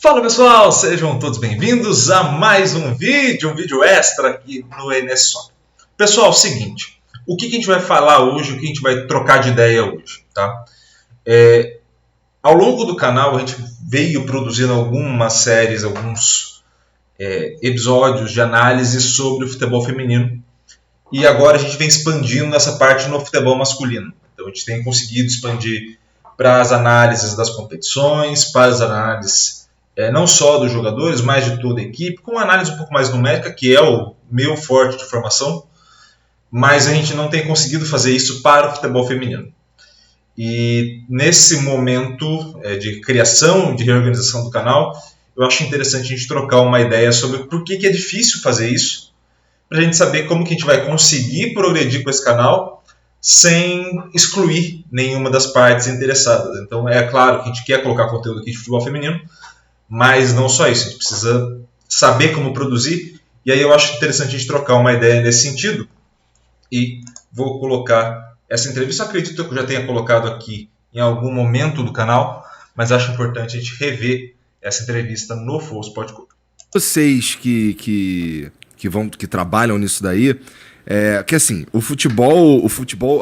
Fala pessoal, sejam todos bem-vindos a mais um vídeo extra aqui no NSSoccer. Pessoal, é o seguinte, o que a gente vai falar hoje, o que a gente vai trocar de ideia hoje, tá? Ao longo do canal a gente veio produzindo algumas séries, alguns episódios de análise sobre o futebol feminino e agora a gente vem expandindo essa parte no futebol masculino. Então a gente tem conseguido expandir para as análises das competições, para as análises não só dos jogadores, mas de toda a equipe, com uma análise um pouco mais numérica, que é o meu forte de formação, mas a gente não tem conseguido fazer isso para o futebol feminino. E nesse momento de criação, de reorganização do canal, eu acho interessante a gente trocar uma ideia sobre por que é difícil fazer isso, para a gente saber como que a gente vai conseguir progredir com esse canal sem excluir nenhuma das partes interessadas. Então é claro que a gente quer colocar conteúdo aqui de futebol feminino, mas não só isso, a gente precisa saber como produzir, e aí eu acho interessante a gente trocar uma ideia nesse sentido, e vou colocar essa entrevista, acredito que eu já tenha colocado aqui em algum momento do canal, mas acho importante a gente rever essa entrevista no Flow Sport Clube. Vocês que trabalham nisso daí, que assim, o futebol,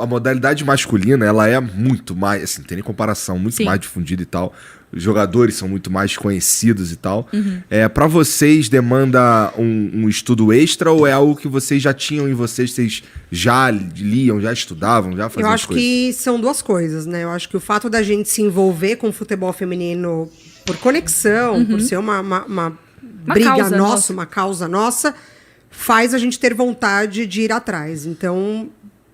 a modalidade masculina, ela é muito mais, assim, tem nem comparação, muito mais difundida e tal. Os jogadores são muito mais conhecidos e tal. Uhum. Para vocês, demanda um estudo extra ou é algo que vocês já tinham em vocês já liam, já estudavam, já faziam? Eu acho que são duas coisas, né? Eu acho que o fato da gente se envolver com o futebol feminino por conexão, por ser uma briga nossa, uma causa nossa, faz a gente ter vontade de ir atrás. Então,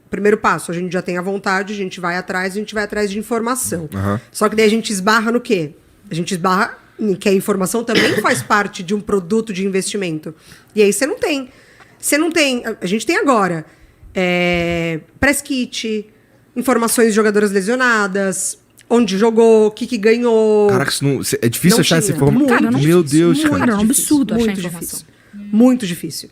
primeiro passo, a gente já tem a vontade, a gente vai atrás de informação. Uhum. Só que daí a gente esbarra no quê? A gente esbarra em que a informação também faz parte de um produto de investimento. E aí você não tem. A gente tem agora press kit, informações de jogadoras lesionadas, onde jogou, o que ganhou. Caraca, é difícil achar essa informação. Cara, meu Deus, cara. É um absurdo achar informação. Muito difícil.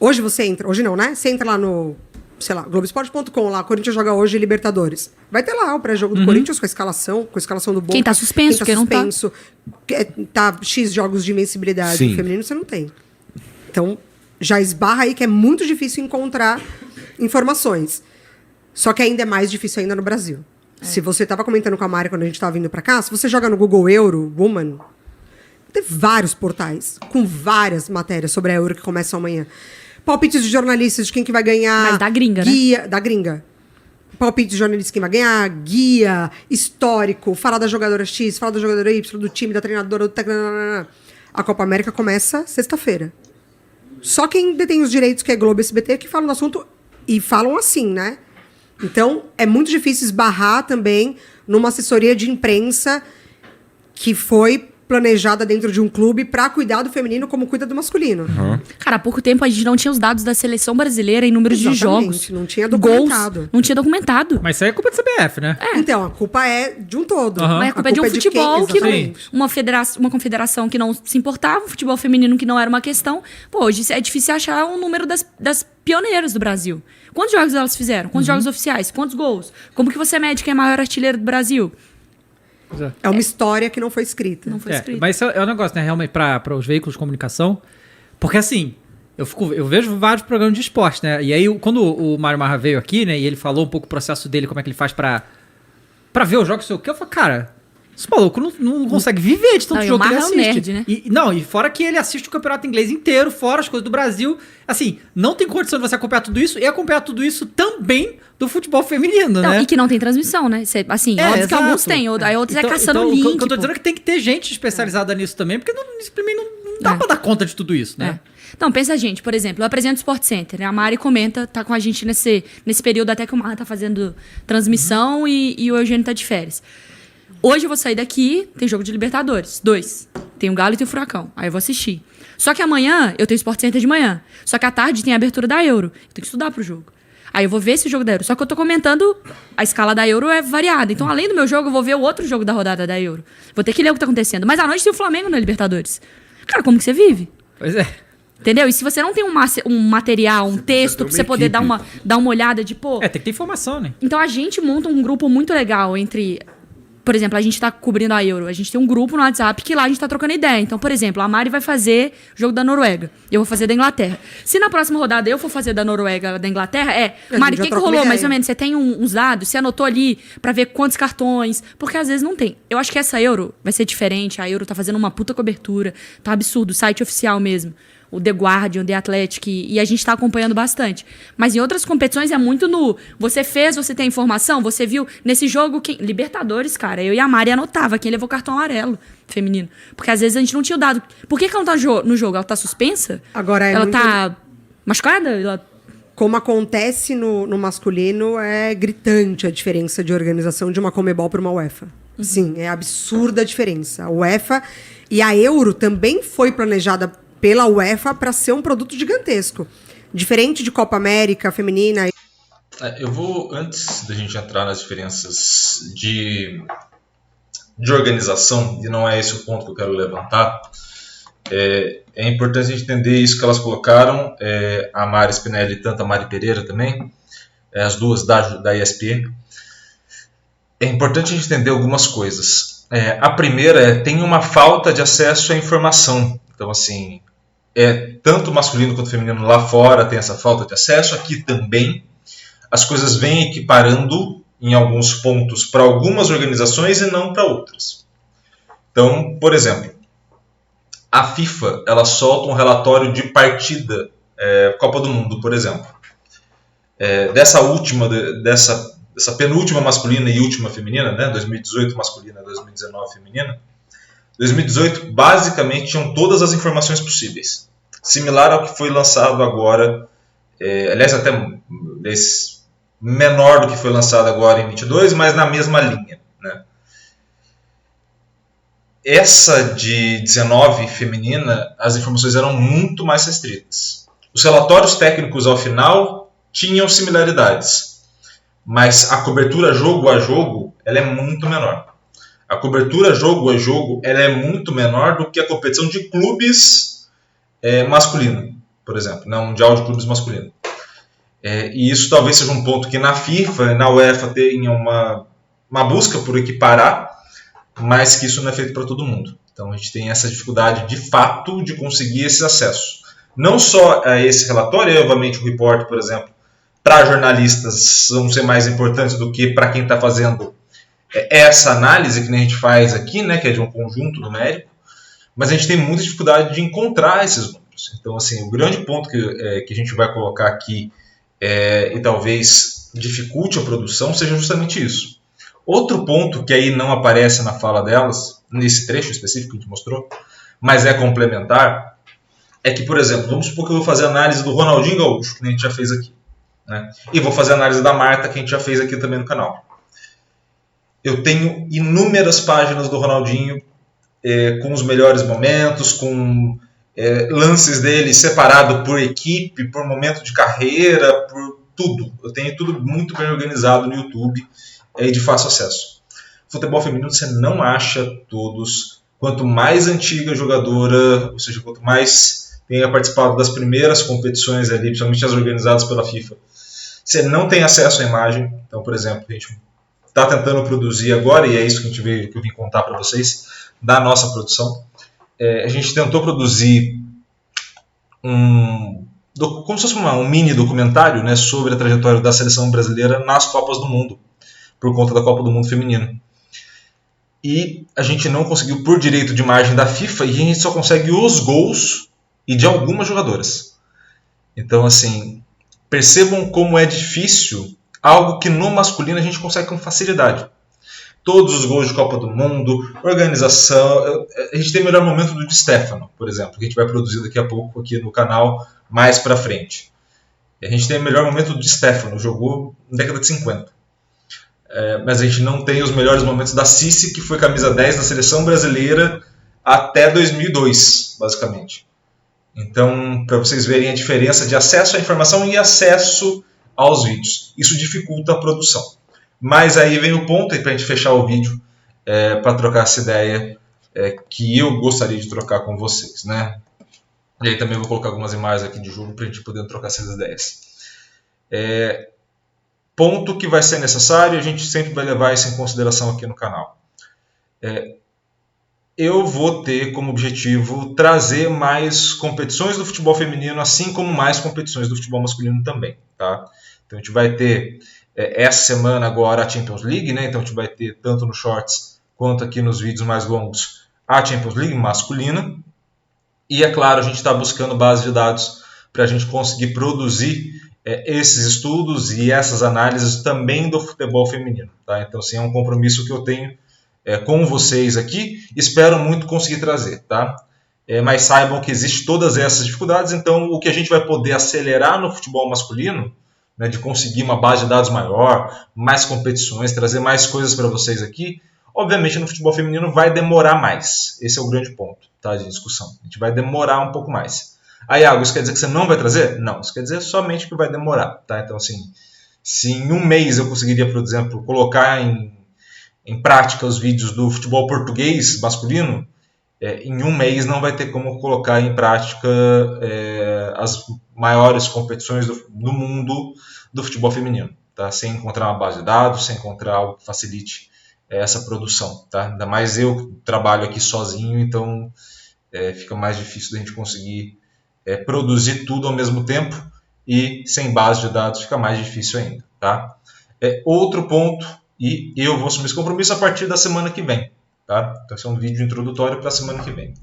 Hoje você entra, hoje não, né? Você entra lá no, sei lá, Globoesporte.com, lá, Corinthians joga hoje Libertadores. Vai ter lá o pré-jogo do Corinthians com a escalação do Boca. Quem tá suspenso, quem não tá. Tá X jogos de invencibilidade. Sim. Feminino você não tem. Então, já esbarra aí que é muito difícil encontrar informações. Só que ainda é mais difícil ainda no Brasil. Se você tava comentando com a Mari quando a gente tava vindo pra cá, se você joga no Google Euro, Woman, tem vários portais com várias matérias sobre a Euro que começam amanhã. Palpites de jornalistas de quem que vai ganhar. Mas da gringa, guia, né? Da gringa. Palpites de jornalistas de quem vai ganhar, guia, histórico, fala da jogadora X, fala da jogadora Y, do time, da treinadora, do técnico. A Copa América começa sexta-feira. Só quem detém os direitos, que é Globo e SBT, que falam do assunto e falam assim, né? Então, é muito difícil esbarrar também numa assessoria de imprensa que foi planejada dentro de um clube para cuidar do feminino como cuida do masculino. Uhum. Cara, há pouco tempo a gente não tinha os dados da seleção brasileira em números de jogos. Não tinha documentado. Gols, não tinha documentado. Mas isso aí é culpa da CBF, né? Então, a culpa é de um todo. Uhum. Mas a culpa é de um futebol que não... Uma confederação que não se importava, um futebol feminino que não era uma questão. Pô, hoje é difícil achar um número das pioneiras do Brasil. Quantos jogos elas fizeram? Quantos jogos oficiais? Quantos gols? Como que você mede quem é a maior artilheira do Brasil? É uma história que não foi escrita. Não foi escrita. Mas é um negócio, né? Realmente, para os veículos de comunicação. Porque assim, eu vejo vários programas de esporte, né? E aí, quando o Mário Marra veio aqui, né? E ele falou um pouco o processo dele, como é que ele faz pra ver os jogos, sei o quê. Eu falei, cara, esse maluco não consegue viver de tanto jogo que ele assiste. Nerd, né? E fora que ele assiste o campeonato inglês inteiro, fora as coisas do Brasil. Assim, não tem condição de você acompanhar tudo isso e acompanhar tudo isso também do futebol feminino, né? E que não tem transmissão, né? Assim, óbvio que alguns têm, aí outros então, caçando então, link. O que eu tô dizendo é que tem que ter gente especializada nisso também, porque simplesmente não dá pra dar conta de tudo isso, né? Então, pensa a gente, por exemplo, eu apresento o Sport Center, né? A Mari comenta, tá com a gente nesse período até que o Marra tá fazendo transmissão e o Eugênio tá de férias. Hoje eu vou sair daqui, tem jogo de Libertadores, 2. Tem o Galo e tem o Furacão. Aí eu vou assistir. Só que amanhã eu tenho o Sport Center de manhã. Só que à tarde tem a abertura da Euro. Eu tenho que estudar pro jogo. Aí eu vou ver esse jogo da Euro. Só que eu tô comentando, a escala da Euro é variada. Então, além do meu jogo, eu vou ver o outro jogo da rodada da Euro. Vou ter que ler o que tá acontecendo. Mas à noite tem o Flamengo na Libertadores. Cara, como que você vive? Pois é. Entendeu? E se você não tem um material, um texto pra você poder dar uma olhada de, pô... Tem que ter informação, né? Então a gente monta um grupo muito legal entre por exemplo, a gente tá cobrindo a Euro, a gente tem um grupo no WhatsApp que lá a gente tá trocando ideia. Então, por exemplo, a Mari vai fazer o jogo da Noruega, eu vou fazer da Inglaterra. Se na próxima rodada eu for fazer da Noruega, da Inglaterra, Mari, o que rolou mais ou menos? Você tem uns dados, você anotou ali pra ver quantos cartões, porque às vezes não tem. Eu acho que essa Euro vai ser diferente, a Euro tá fazendo uma puta cobertura, tá absurdo, site oficial mesmo. O The Guardian, o The Athletic, e a gente tá acompanhando bastante. Mas em outras competições é muito no... Você fez, você tem informação, você viu nesse jogo... Libertadores, cara, eu e a Mari anotava quem levou cartão amarelo feminino. Porque às vezes a gente não tinha o dado. Por que ela não tá no jogo? Ela tá suspensa? Agora ela tá machucada? Como acontece no masculino, é gritante a diferença de organização de uma Conmebol para uma UEFA. Sim, é absurda a diferença. A UEFA e a Euro também foi planejada pela UEFA para ser um produto gigantesco. Diferente de Copa América feminina. Eu vou, antes da gente entrar nas diferenças de organização, e não é esse o ponto que eu quero levantar, é importante a gente entender isso que elas colocaram, a Mari Spinelli e tanto a Mari Pereira também, as duas da ESPN. É importante a gente entender algumas coisas. A primeira tem uma falta de acesso à informação. Então, assim, tanto masculino quanto feminino lá fora tem essa falta de acesso, aqui também. As coisas vêm equiparando em alguns pontos para algumas organizações e não para outras. Então, por exemplo, a FIFA ela solta um relatório de partida, Copa do Mundo, por exemplo. Dessa penúltima masculina e última feminina, né? 2018 masculina, 2019 feminina. 2018, basicamente, tinham todas as informações possíveis. Similar ao que foi lançado agora, aliás, até menor do que foi lançado agora em 22, mas na mesma linha. Né? Essa de 19 feminina, as informações eram muito mais restritas. Os relatórios técnicos ao final tinham similaridades, mas a cobertura jogo a jogo ela é muito menor. A cobertura jogo a jogo ela é muito menor do que a competição de clubes masculino, por exemplo, na Mundial de Clubes masculino. E isso talvez seja um ponto que na FIFA, na UEFA tenha uma busca por equiparar, mas que isso não é feito para todo mundo. Então a gente tem essa dificuldade de fato de conseguir esse acesso. Não só a esse relatório, obviamente o report, por exemplo, para jornalistas vão ser mais importantes do que para quem está fazendo essa análise que a gente faz aqui, né, que é de um conjunto numérico, mas a gente tem muita dificuldade de encontrar esses números. Então, assim, o grande ponto que a gente vai colocar aqui e talvez dificulte a produção seja justamente isso. Outro ponto que aí não aparece na fala delas, nesse trecho específico que a gente mostrou, mas é complementar, é que, por exemplo, vamos supor que eu vou fazer análise do Ronaldinho Gaúcho, que a gente já fez aqui, né? E vou fazer análise da Marta, que a gente já fez aqui também no canal. Eu tenho inúmeras páginas do Ronaldinho com os melhores momentos, com lances dele separado por equipe, por momento de carreira, por tudo. Eu tenho tudo muito bem organizado no YouTube e de fácil acesso. Futebol feminino você não acha todos. Quanto mais antiga a jogadora, ou seja, quanto mais tenha participado das primeiras competições ali, principalmente as organizadas pela FIFA, você não tem acesso à imagem. Então, por exemplo, a gente está tentando produzir agora, e é isso que eu vim contar para vocês, da nossa produção. A gente tentou produzir como se fosse um mini documentário, né, sobre a trajetória da seleção brasileira nas Copas do Mundo, por conta da Copa do Mundo feminino. E a gente não conseguiu por direito de imagem da FIFA, e a gente só consegue os gols e de algumas jogadoras. Então, assim, percebam como é difícil algo que no masculino a gente consegue com facilidade. Todos os gols de Copa do Mundo, organização. A gente tem o melhor momento do Di Stefano, por exemplo, que a gente vai produzir daqui a pouco aqui no canal, mais pra frente. A gente tem o melhor momento do Di Stefano, jogou na década de 50. Mas a gente não tem os melhores momentos da Cici, que foi camisa 10 da seleção brasileira até 2002, basicamente. Então, para vocês verem a diferença de acesso à informação e acesso aos vídeos. Isso dificulta a produção. Mas aí vem o ponto, para a gente fechar o vídeo, para trocar essa ideia que eu gostaria de trocar com vocês. Né? E aí também vou colocar algumas imagens aqui de jogo para a gente poder trocar essas ideias. Ponto que vai ser necessário, a gente sempre vai levar isso em consideração aqui no canal. eu vou ter como objetivo trazer mais competições do futebol feminino, assim como mais competições do futebol masculino também, tá? Então a gente vai ter essa semana agora a Champions League, né? Então a gente vai ter tanto nos shorts quanto aqui nos vídeos mais longos a Champions League masculina. E é claro, a gente está buscando base de dados para a gente conseguir produzir esses estudos e essas análises também do futebol feminino, tá? Então assim, é um compromisso que eu tenho com vocês aqui, espero muito conseguir trazer, tá? Mas saibam que existem todas essas dificuldades, então o que a gente vai poder acelerar no futebol masculino, né, de conseguir uma base de dados maior, mais competições, trazer mais coisas para vocês aqui, obviamente no futebol feminino vai demorar mais, esse é o grande ponto, tá, de discussão, a gente vai demorar um pouco mais. Aí, Iago, isso quer dizer que você não vai trazer? Não, isso quer dizer somente que vai demorar, tá? Então assim, se em um mês eu conseguiria, por exemplo, colocar em prática os vídeos do futebol português masculino, em um mês não vai ter como colocar em prática as maiores competições do mundo do futebol feminino, tá? Sem encontrar uma base de dados, sem encontrar algo que facilite essa produção, tá? Ainda mais eu que trabalho aqui sozinho, então fica mais difícil da gente conseguir produzir tudo ao mesmo tempo, e sem base de dados fica mais difícil ainda, tá? Outro ponto, e eu vou assumir esse compromisso a partir da semana que vem, tá? Então esse é um vídeo introdutório para a semana que vem.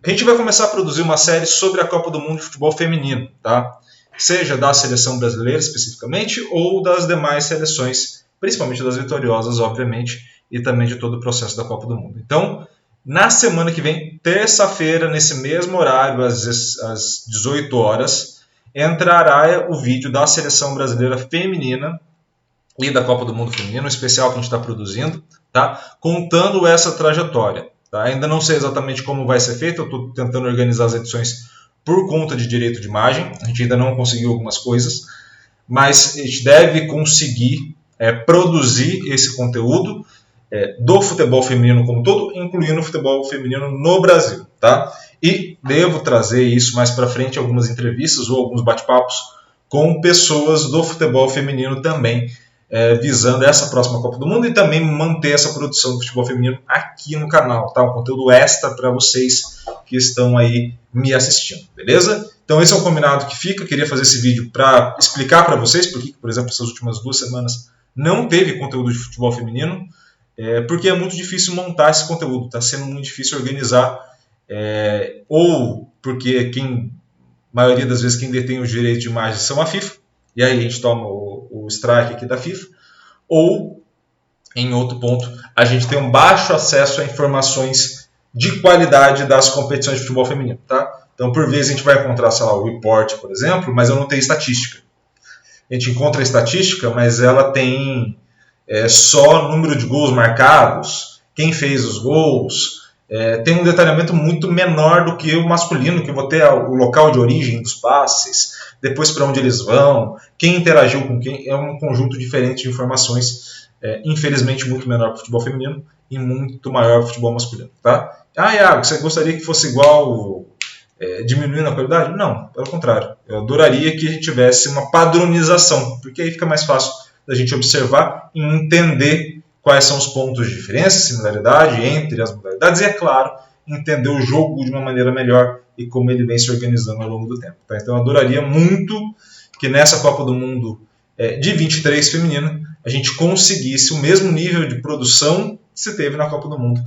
A gente vai começar a produzir uma série sobre a Copa do Mundo de Futebol Feminino, tá? Seja da seleção brasileira especificamente, ou das demais seleções, principalmente das vitoriosas, obviamente, e também de todo o processo da Copa do Mundo. Então, na semana que vem, terça-feira, nesse mesmo horário, às 18 horas, entrará o vídeo da seleção brasileira feminina e da Copa do Mundo Feminino, um especial que a gente está produzindo, tá? Contando essa trajetória. Tá? Ainda não sei exatamente como vai ser feito, eu estou tentando organizar as edições por conta de direito de imagem, a gente ainda não conseguiu algumas coisas, mas a gente deve conseguir produzir esse conteúdo do futebol feminino como todo, incluindo o futebol feminino no Brasil. Tá? E devo trazer isso mais para frente, algumas entrevistas ou alguns bate-papos com pessoas do futebol feminino também, visando essa próxima Copa do Mundo e também manter essa produção do futebol feminino aqui no canal, tá? Um conteúdo extra para vocês que estão aí me assistindo, beleza? Então esse é o combinado que fica, queria fazer esse vídeo para explicar para vocês porque, por exemplo, essas últimas 2 semanas não teve conteúdo de futebol feminino, porque é muito difícil montar esse conteúdo, está sendo muito difícil organizar, ou porque a maioria das vezes quem detém os direitos de imagem são a FIFA, e aí a gente toma o strike aqui da FIFA, ou, em outro ponto, a gente tem um baixo acesso a informações de qualidade das competições de futebol feminino. Tá? Então, por vezes, a gente vai encontrar, sei lá, o report, por exemplo, mas eu não tenho estatística. A gente encontra a estatística, mas ela tem só número de gols marcados, quem fez os gols, tem um detalhamento muito menor do que o masculino, que eu vou ter o local de origem dos passes, depois para onde eles vão, quem interagiu com quem, é um conjunto diferente de informações, infelizmente muito menor para o futebol feminino e muito maior para o futebol masculino. Tá? Iago, você gostaria que fosse igual, diminuindo a qualidade? Não, pelo contrário. Eu adoraria que a gente tivesse uma padronização, porque aí fica mais fácil da gente observar e entender quais são os pontos de diferença, similaridade entre as modalidades e, é claro, entender o jogo de uma maneira melhor e como ele vem se organizando ao longo do tempo. Tá? Então eu adoraria muito que nessa Copa do Mundo de 23 feminina a gente conseguisse o mesmo nível de produção que se teve na Copa do Mundo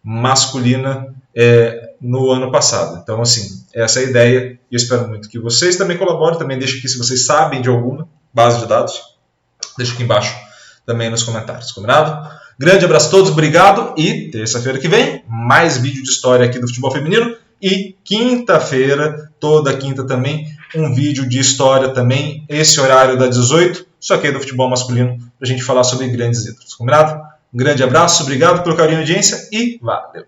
masculina no ano passado. Então, assim, essa é a ideia e eu espero muito que vocês também colaborem. Também deixo aqui se vocês sabem de alguma base de dados, deixa aqui embaixo também nos comentários, combinado? Grande abraço a todos, obrigado e terça-feira que vem, mais vídeo de história aqui do futebol feminino e quinta-feira, toda quinta também, um vídeo de história também, esse horário da 18, só que é do futebol masculino, pra gente falar sobre grandes ídolos, combinado? Um grande abraço, obrigado pelo carinho e audiência e valeu!